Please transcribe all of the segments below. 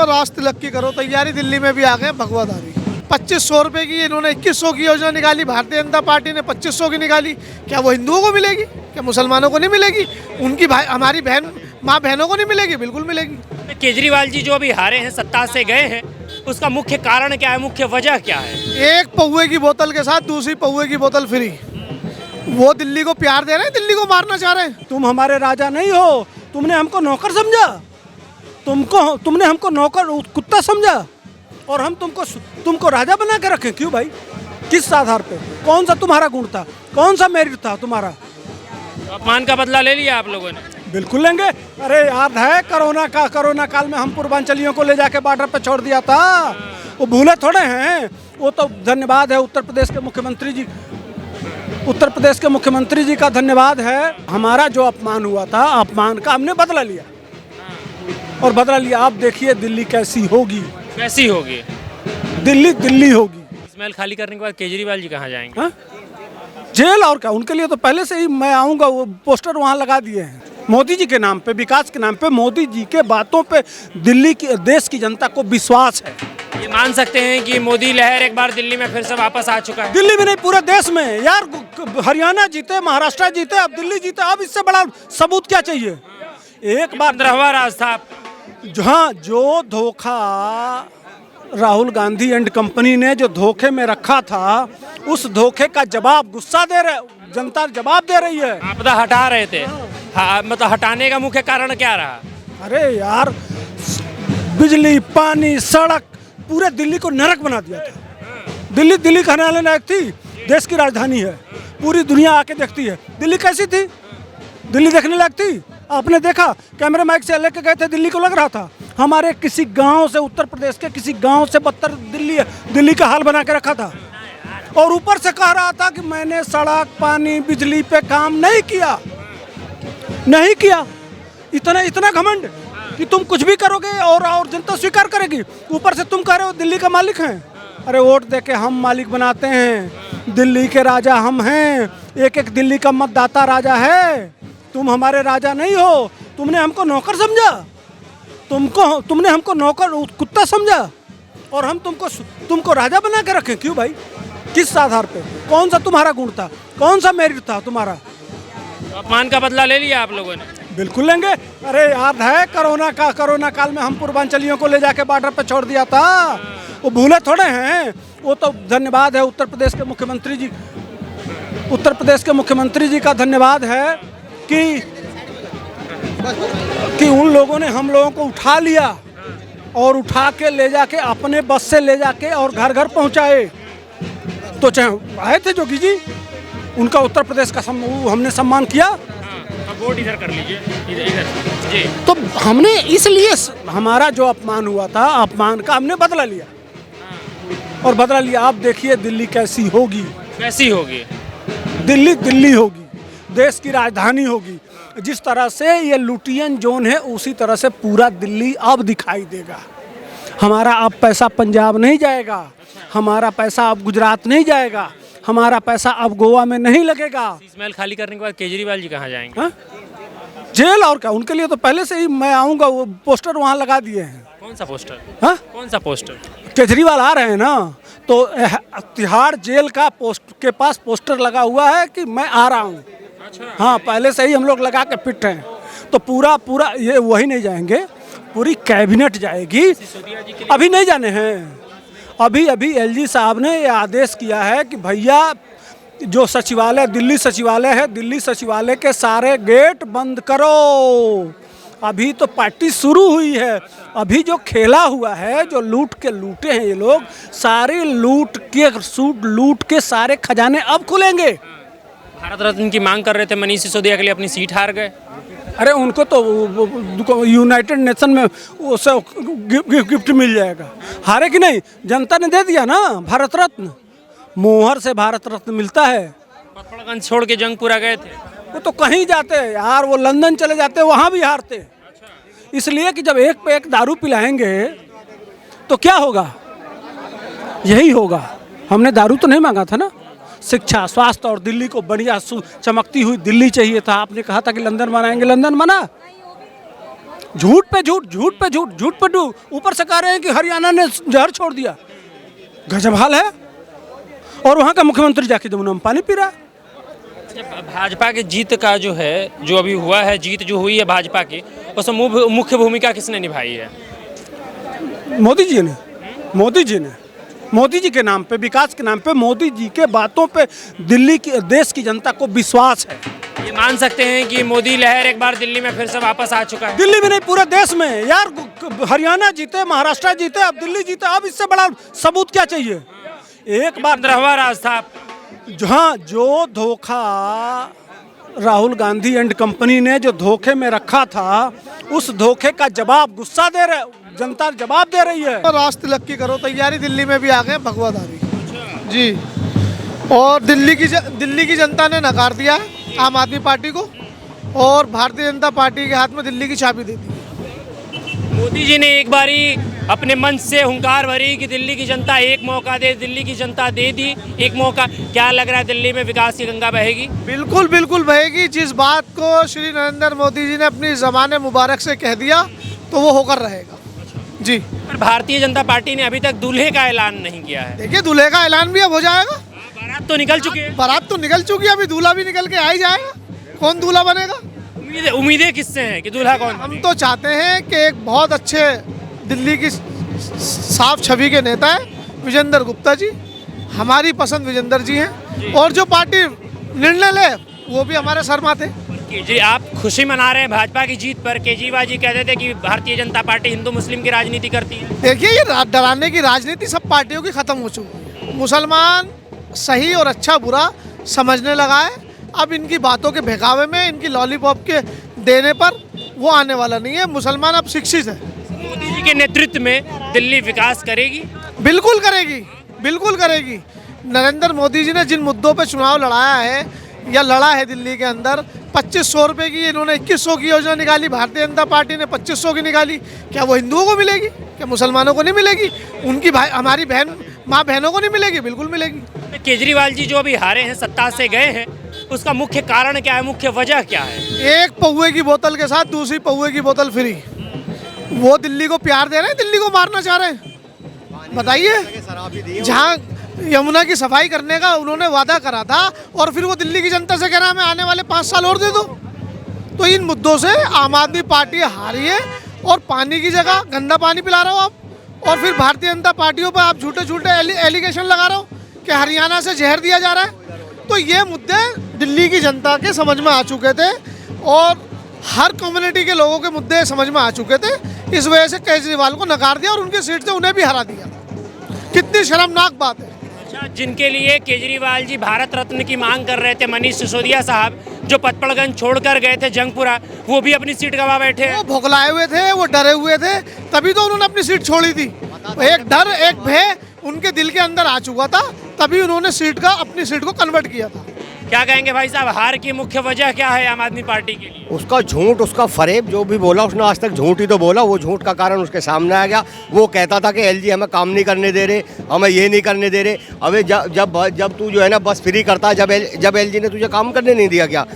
राज तिलक की करो तैयारी, दिल्ली में भी आ गए भगवाधारी। 2500 रुपए की इन्होंने 2100 की योजना निकाली, भारतीय जनता पार्टी ने 2500 की निकाली। क्या वो हिंदुओं को मिलेगी? क्या मुसलमानों को नहीं मिलेगी? उनकी भाई हमारी बहन माँ बहनों को नहीं मिलेगी? बिल्कुल मिलेगी। केजरीवाल जी जो अभी हारे हैं, सत्ता से गए हैं, उसका मुख्य कारण क्या है, मुख्य वजह क्या है? एक पौए की बोतल के साथ दूसरी पौए की बोतल फ्री। वो दिल्ली को प्यार दे रहे हैं, दिल्ली को मारना चाह रहे हैं। तुम हमारे राजा नहीं हो, तुमने हमको नौकर समझा, तुमने हमको नौकर कुत्ता समझा और हम तुमको राजा बना के रखे। क्यों भाई? किस आधार पे? कौन सा तुम्हारा गुण था, कौन सा मेरिट था तुम्हारा? अपमान का बदला ले लिया आप लोगों ने? बिल्कुल लेंगे। अरे याद है कोरोना काल में हम पूर्वांचलियों को ले जाके बॉर्डर पे छोड़ दिया था, वो भूले थोड़े हैं। वो तो धन्यवाद है उत्तर प्रदेश के मुख्यमंत्री जी का धन्यवाद है। हमारा जो अपमान हुआ था, अपमान का हमने बदला लिया और बदला लिया। आप देखिए दिल्ली कैसी होगी। कैसी होगी दिल्ली होगी। महल खाली करने के बाद केजरीवाल जी कहाँ जाएंगे? हा? जेल और क्या? उनके लिए तो पहले से ही मैं आऊंगा, वो पोस्टर वहाँ लगा दिए हैं। मोदी जी के नाम पे, विकास के नाम पे, मोदी जी के बातों पे दिल्ली की, देश की जनता को विश्वास है। ये मान सकते हैं कि मोदी लहर एक बार दिल्ली में फिर से वापस आ चुका है? दिल्ली में नहीं, पूरे देश में यार। हरियाणा जीते, महाराष्ट्र जीते, अब दिल्ली जीते, अब इससे बड़ा सबूत क्या चाहिए? एक बार 15वां राज था। जहाँ जो धोखा राहुल गांधी एंड कंपनी ने जो धोखे में रखा था, उस धोखे का जवाब जनता जवाब दे रही है। आपदा हटा रहे थे, मतलब हटाने का मुख्य कारण क्या रहा? अरे यार, बिजली, पानी, सड़क, पूरे दिल्ली को नरक बना दिया था। दिल्ली कहने लायक थी, देश की राजधानी है, पूरी दुनिया आके देखती है। दिल्ली कैसी थी? दिल्ली देखने लायक थी? आपने देखा? कैमरे माइक से लेके गए थे, दिल्ली को लग रहा था हमारे किसी गांव से, उत्तर प्रदेश के किसी गांव से बदतर दिल्ली का हाल बना के रखा था। और ऊपर से कह रहा था कि मैंने सड़क, पानी, बिजली पे काम नहीं किया। इतना घमंड कि तुम कुछ भी करोगे और जनता स्वीकार करेगी। ऊपर से तुम कह रहे हो दिल्ली का मालिक हैं। अरे वोट देके हम मालिक बनाते हैं, दिल्ली के राजा हम हैं। एक दिल्ली का मतदाता राजा है। तुम हमारे राजा नहीं हो, तुमने हमको नौकर समझा, तुमने हमको नौकर कुत्ता समझा और हम तुमको राजा बना के रखे। क्यों भाई? किस आधार पे? कौन सा तुम्हारा गुण था, कौन सा मेरिट था तुम्हारा? अपमान का बदला ले लिया आप लोगों ने? बिल्कुल लेंगे। अरे याद है कोरोना काल में हम पूर्वांचलियों को ले जाके बॉर्डर पे छोड़ दिया था, वो भूले थोड़े हैं। वो तो धन्यवाद है उत्तर प्रदेश के मुख्यमंत्री जी का धन्यवाद है कि उन लोगों ने हम लोगों को उठा लिया और उठा के ले जाके अपने बस से ले जाके और घर घर पहुंचाए। तो चाहे आए थे जोगी जी, उनका उत्तर प्रदेश का हमने सम्मान किया। वोट इधर कर लीजिए, इधर जी। तो हमने इसलिए हमारा जो अपमान हुआ था, अपमान का हमने बदला लिया और बदला लिया। आप देखिए दिल्ली कैसी होगी। कैसी होगी? दिल्ली होगी, देश की राजधानी होगी। जिस तरह से ये लुटियन जोन है, उसी तरह से पूरा दिल्ली अब दिखाई देगा। हमारा अब पैसा पंजाब नहीं जाएगा, हमारा पैसा अब गुजरात नहीं जाएगा, हमारा पैसा अब गोवा में नहीं लगेगा। महल खाली करने के बाद केजरीवाल जी कहाँ जाएंगे? हा? जेल और क्या? उनके लिए तो पहले से ही मैं आऊंगा, वो पोस्टर वहाँ लगा दिए हैं। कौन सा पोस्टर? हा? कौन सा पोस्टर? केजरीवाल आ रहे हैं ना, तो तिहाड़ जेल का के पास पोस्टर लगा हुआ है कि मैं आ रहा हूँ। अच्छा। हाँ, पहले से ही हम लोग लगा के फिट हैं। तो पूरा ये वही नहीं जाएंगे, पूरी कैबिनेट जाएगी। अभी नहीं जाने हैं। अभी एलजी साहब ने ये आदेश किया है कि भैया जो सचिवालय, दिल्ली सचिवालय के सारे गेट बंद करो। अभी तो पार्टी शुरू हुई है। अभी जो खेला हुआ है, जो लूटे हैं ये लोग, सारे लूट के सारे खजाने अब खुलेंगे। भारत रत्न की मांग कर रहे थे मनीष सिसोदिया के लिए, अपनी सीट हार गए। अरे उनको तो यूनाइटेड नेशन में उसे गिफ्ट मिल जाएगा। हारे कि नहीं? जनता ने दे दिया ना भारत रत्न। मोहर से भारत रत्न मिलता है। पथड़गंज छोड़ के जंगपुरा गए थे। वो तो कहीं जाते यार, वो लंदन चले जाते, वहाँ भी हारते। इसलिए कि जब एक पे एक दारू पिलाएंगे तो क्या होगा? यही होगा। हमने दारू तो नहीं मांगा था ना। शिक्षा, स्वास्थ्य और दिल्ली को बढ़िया चमकती हुई दिल्ली चाहिए था। आपने कहा था कि लंदन बनाएंगे, लंदन बना। झूठ पे झूठ, झूठ पे झूठ, झूठ पे झूठ, ऊपर से कह रहे हैं कि हरियाणा ने जहर छोड़ दिया। गजब हाल है। और वहाँ का मुख्यमंत्री जाके जमुना में पानी पी रहा है। भाजपा की जीत का जो है, जो अभी हुआ है, जीत जो हुई है भाजपा की, उसमें मुख्य भूमिका किसने निभाई है? मोदी जी ने, मोदी जी ने, मोदी जी के नाम पे, विकास के नाम पे, मोदी जी के बातों पे दिल्ली की, देश की जनता को विश्वास है। ये मान सकते हैं कि मोदी लहर एक बार दिल्ली में फिर से वापस आ चुका है? दिल्ली में नहीं, पूरे देश में यार। हरियाणा जीते, महाराष्ट्र जीते, अब दिल्ली जीते, अब इससे बड़ा सबूत क्या चाहिए? एक बार 15वां राज था। जहाँ जो धोखा राहुल गांधी एंड कंपनी ने जो धोखे में रखा था, उस धोखे का जवाब गुस्सा दे रहे, जनता जवाब दे रही है। और राज तिलक की करो तैयारी, दिल्ली में भी आ गए भगवाधारी जी। और दिल्ली की जनता ने नकार दिया है आम आदमी पार्टी को, और भारतीय जनता पार्टी के हाथ में दिल्ली की चाबी दे दी। मोदी जी ने एक बारी अपने मंच से हुंकार भरी कि दिल्ली की जनता एक मौका दे, दिल्ली की जनता दे दी एक मौका। क्या लग रहा है दिल्ली में विकास की गंगा बहेगी? बिल्कुल बिल्कुल बहेगी। जिस बात को श्री नरेंद्र मोदी जी ने अपनी ज़माने मुबारक से कह दिया तो वो होकर रहेगा जी। पर भारतीय जनता पार्टी ने अभी तक दूल्हे का ऐलान नहीं किया है। देखिए, दूल्हे का ऐलान भी अब हो जाएगा। बारात तो निकल चुकी है। बारात तो निकल चुकी है, अभी दूल्हा भी निकल के आ ही जाएगा। कौन दूल्हा बनेगा? उम्मीदें किससे हैं कि दूल्हा कौन? हम तो चाहते हैं कि एक बहुत अच्छे दिल्ली की साफ छवि के नेता है विजेंद्र गुप्ता जी। हमारी पसंद विजेंद्र जी हैं, और जो पार्टी निर्णय ले वो भी हमारे सर माथे। जी, आप खुशी मना रहे हैं भाजपा की जीत पर। केजरीवाल जी कहते थे कि भारतीय जनता पार्टी हिंदू मुस्लिम की राजनीति करती है। देखिए, ये डराने की राजनीति सब पार्टियों की खत्म हो चुकी है। मुसलमान सही और अच्छा बुरा समझने लगा है। अब इनकी बातों के बहकावे में, इनकी लॉलीपॉप के देने पर वो आने वाला नहीं है। मुसलमान अब शिक्षित है। मोदी जी के नेतृत्व में दिल्ली विकास करेगी? बिल्कुल करेगी, बिल्कुल करेगी। नरेंद्र मोदी जी ने जिन मुद्दों पे चुनाव लड़ाया है या लड़ा है दिल्ली के अंदर, 2500 रुपये की इन्होंने 2100 की योजना निकाली, भारतीय जनता पार्टी ने 2500 की निकाली। क्या वो हिंदुओं को मिलेगी? क्या मुसलमानों को नहीं मिलेगी? उनकी भाई, हमारी बहन, माँ बहनों को नहीं मिलेगी? बिल्कुल मिलेगी। केजरीवाल जी जो अभी हारे हैं, सत्ता से गए हैं, उसका मुख्य कारण क्या है, मुख्य वजह क्या है? एक पौवे की बोतल के साथ दूसरी पौवे की बोतल फ्री। वो दिल्ली को प्यार दे रहे हैं, दिल्ली को मारना चाह रहे हैं। बताइए, जहाँ यमुना की सफाई करने का उन्होंने वादा करा था, और फिर वो दिल्ली की जनता से कह रहा है हमें आने वाले 5 साल और दे दो। तो इन मुद्दों से आम आदमी पार्टी हारी है, और पानी की जगह गंदा पानी पिला रहे हो आप, और फिर भारतीय जनता पार्टियों पर आप झूठे झूठे एलिगेशन लगा रहे हो कि हरियाणा से जहर दिया जा रहा है। तो ये मुद्दे दिल्ली की जनता के समझ में आ चुके थे, और हर कम्युनिटी के लोगों के मुद्दे समझ में आ चुके थे। इस वजह से केजरीवाल को नकार दिया और उनकी सीट से उन्हें भी हरा दिया। कितनी शर्मनाक बात है। अच्छा, जिनके लिए केजरीवाल जी भारत रत्न की मांग कर रहे थे, मनीष सिसोदिया साहब, जो पटपड़गंज छोड़कर गए थे जंगपुरा, वो भी अपनी सीट गंवा बैठे हैं। वो भौकलाए हुए थे, वो डरे हुए थे, तभी तो उन्होंने अपनी सीट छोड़ी थी। एक डर, एक भय उनके दिल के अंदर आ चुका था, तभी उन्होंने अपनी सीट को कन्वर्ट किया था। क्या कहेंगे भाई साहब, हार की मुख्य वजह क्या है आम आदमी पार्टी के लिए? उसका झूठ, उसका फरेब, जो भी बोला उसने आज तक झूठ ही तो बोला। वो झूठ का कारण उसके सामने आ गया। वो कहता था कि एलजी हमें काम नहीं करने दे रहे, हमें ये नहीं करने दे रहे। अबे जब तू जो है ना बस फ्री करता है, जब एलजी ने तुझे काम करने नहीं दिया क्या?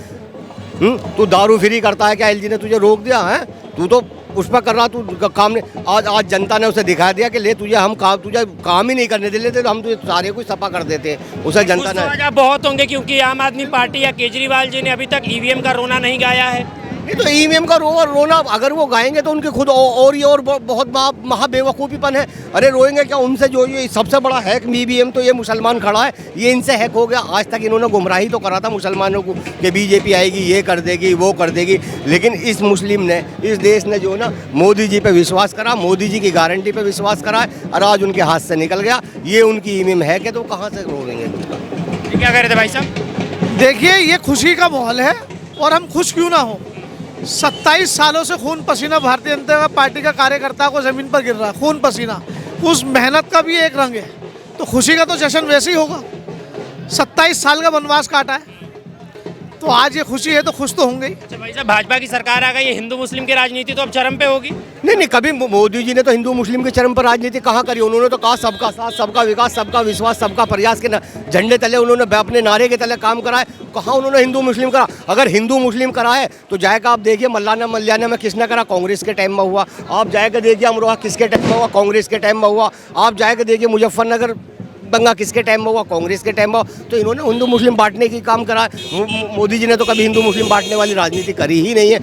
तू दारू फ्री करता है क्या? एलजी ने तुझे रोक दिया है? तू तो उस पर कर रहा, तू काम ने आज जनता ने उसे दिखा दिया कि ले तुझे काम ही नहीं करने देते, तो हम तुझे सारे कुछ सफा कर देते हैं। उसे जनता ने वजह बहुत होंगे, क्योंकि आम आदमी पार्टी या केजरीवाल जी ने अभी तक ईवीएम का रोना नहीं गाया है। नहीं तो ईवीएम का रोना अगर वो गाएंगे तो उनके खुद और बहुत महा बेवकूफ़ीपन है। अरे रोएंगे क्या? उनसे जो ये सबसे बड़ा हैक ईवीएम तो ये मुसलमान खड़ा है, ये इनसे हैक हो गया। आज तक इन्होंने गुमराही तो करा था मुसलमानों को कि बीजेपी आएगी, ये कर देगी, वो कर देगी, लेकिन इस मुस्लिम ने, इस देश ने जो ना मोदी जी पे विश्वास करा, मोदी जी की गारंटी पे विश्वास करा है, और आज उनके हाथ से निकल गया। ये उनकी ईवीएम हैक है, तो कहाँ से रोएंगे? क्या कह रहे थे भाई साहब? देखिए, ये खुशी का माहौल है, और हम खुश क्यों ना हो। 27 सालों से खून पसीना भारतीय जनता पार्टी का कार्यकर्ता को ज़मीन पर गिर रहा है, खून पसीना, उस मेहनत का भी एक रंग है। तो खुशी का तो जश्न वैसे ही होगा। 27 साल का वनवास काटा है, तो आज ये खुशी है तो खुश तो होंगे ही। अच्छा भाई साहब, भाजपा की सरकार आ गई, ये हिंदू मुस्लिम की राजनीति तो अब चरम पे होगी। नहीं, कभी मोदी जी ने तो हिंदू मुस्लिम के चरम पर राजनीति कहाँ करी। उन्होंने तो कहा सबका साथ, सबका विकास, सबका विश्वास, सबका प्रयास के झंडे तले उन्होंने अपने नारे के तले काम कराए। कहाँ उन्होंने हिंदू मुस्लिम करा। अगर हिंदू मुस्लिम करा है तो जाएगा आप देखिए मल्याना में किसने करा, कांग्रेस के टाइम में हुआ। आप जाएगा देखिए अमरोहा किसके टाइम में हुआ, कांग्रेस के टाइम में हुआ। आप जाएगा देखिए मुजफ्फरनगर दंगा किसके टाइम में हुआ, कांग्रेस के टाइम में हुआ। तो इन्होंने हिंदू मुस्लिम बांटने की काम करा। मोदी जी ने तो कभी हिंदू मुस्लिम बांटने वाली राजनीति करी ही नहीं है।